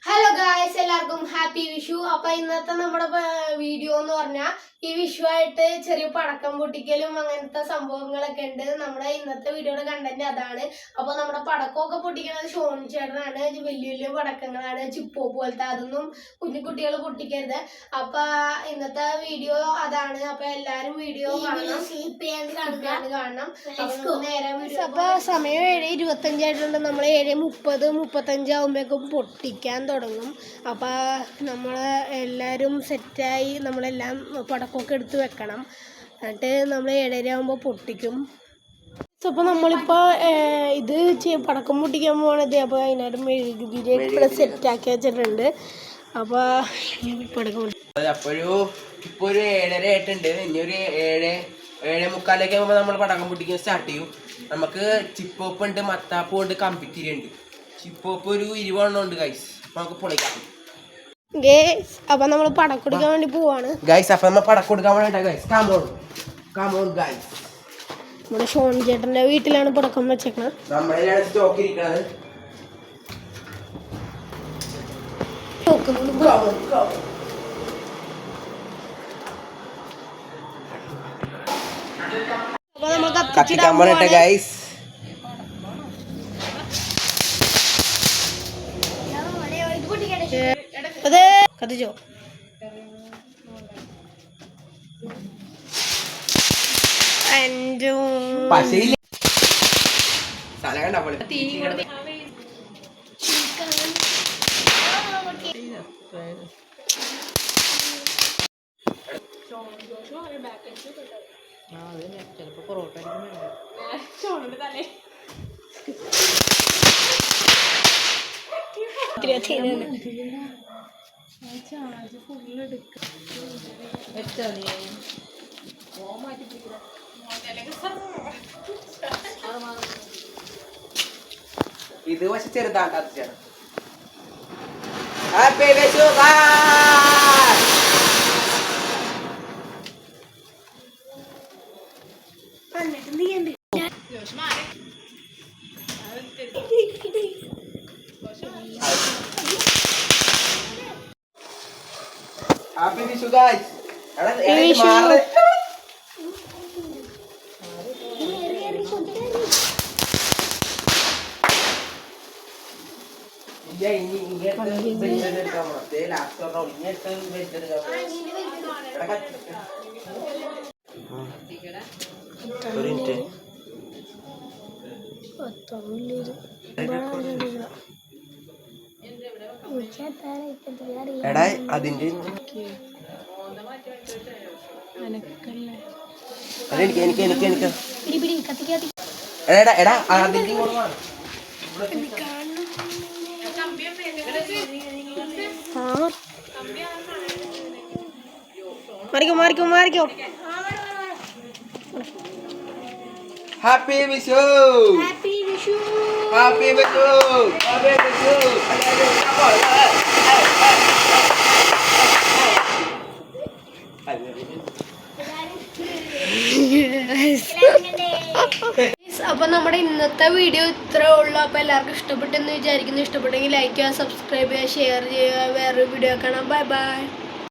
Hello guys, എല്ലാവർക്കും happy Vishu. അപ്പൊ ഇന്നത്തെ നമ്മുടെ വീഡിയോ എന്ന് പറഞ്ഞാൽ ഈ വിഷു ആയിട്ട് ചെറിയ പടക്കം പൊട്ടിക്കലും അങ്ങനത്തെ സംഭവങ്ങളൊക്കെ ഉണ്ട്. നമ്മുടെ ഇന്നത്തെ വീഡിയോയുടെ കണ്ടന്റ് അതാണ്. അപ്പൊ നമ്മുടെ പടക്കമൊക്കെ പൊട്ടിക്കുന്നത് ഷോണി ചേട്ടനാണ്. വലിയ വലിയ പടക്കങ്ങളാണ്, ചിപ്പോ പോലത്തെ. അതൊന്നും കുഞ്ഞു കുട്ടികൾ പൊട്ടിക്കരുത്. അപ്പൊ ഇന്നത്തെ വീഡിയോ അതാണ്. അപ്പൊ എല്ലാരും വീഡിയോ കാണണം. നേരെ വീഡിയോ. അപ്പൊ സമയം 7:25 നമ്മൾ 7:30-7:35 ആകുമ്പോഴേക്കും പൊട്ടിക്കാൻ തുടങ്ങും. അപ്പോൾ നമ്മൾ എല്ലാവരും സെറ്റായി നമ്മളെല്ലാം പടക്കമൊക്കെ എടുത്ത് വെക്കണം. എന്നിട്ട് നമ്മൾ 7:30 ആകുമ്പോൾ പൊട്ടിക്കും. അപ്പോൾ നമ്മളിപ്പോൾ ഇത് പടക്കം പൊട്ടിക്കാൻ പോകണത്. അപ്പോൾ അതിനായിട്ട് മെഴുകുതിരിയൊക്കെ സെറ്റാക്കി വെച്ചിട്ടുണ്ട്. അപ്പോൾ പടക്കം ഇപ്പോൾ ഒരു 7:30 ആയിട്ടുണ്ട്. ഇനി ഒരു 7:45 ആകുമ്പോൾ നമ്മൾ പടക്കം പൊട്ടിക്കാൻ സ്റ്റാർട്ട് ചെയ്യും. നമുക്ക് ചിപ്പോപ്പ് ഉണ്ട്, മത്താപ്പ് ഉണ്ട്, കമ്പിത്തിരി ഉണ്ട്. ചിപ്പോപ്പ് ഒരു 20 ഉണ്ട് ഗൈസ്. നമുക്ക് പൊളിക്കാം. അപ്പൊ നമ്മൾ പടക്കം കൊടുക്കാൻ വേണ്ടി പോവാണ് ഗൈസ്. അപ്പൊ നമ്മൾ പടക്കം കൊടുക്കാൻ വേണ്ടി ഗൈസ്. Come on guys. നമ്മുടെ ഷോൺ ചേട്ടന്റെ വീട്ടിലാണ് പടക്കം വെച്ചേക്കണത്. നമ്മുടെ സ്റ്റോക്ക് ഇരിക്കുന്നത്. അപ്പൊ നമ്മൾ കത്തിക്കാൻ പോകട്ടെ ഗൈസ്. കത്തിച്ചോ. ഇത് പക്ഷെ ചെറുതാണ്. Happy Vishu. Happy Vishu guys. എടാ അതിന്റെ എനിക്ക് എടാ എടാ അതിന്റെ മാറിക്കോ. ഹാപ്പി വിഷു. അപ്പൊ നമ്മുടെ ഇന്നത്തെ വീഡിയോ ഇത്രേ ഉള്ളൂ. അപ്പൊ എല്ലാവർക്കും ഇഷ്ടപ്പെട്ടെന്ന് വിചാരിക്കുന്നു. ഇഷ്ടപ്പെട്ടെങ്കിൽ ലൈക്ക് ചെയ്യുക, സബ്സ്ക്രൈബ് ചെയ്യുക, ഷെയർ ചെയ്യുക. വേറൊരു വീഡിയോ കാണാം. Bye bye.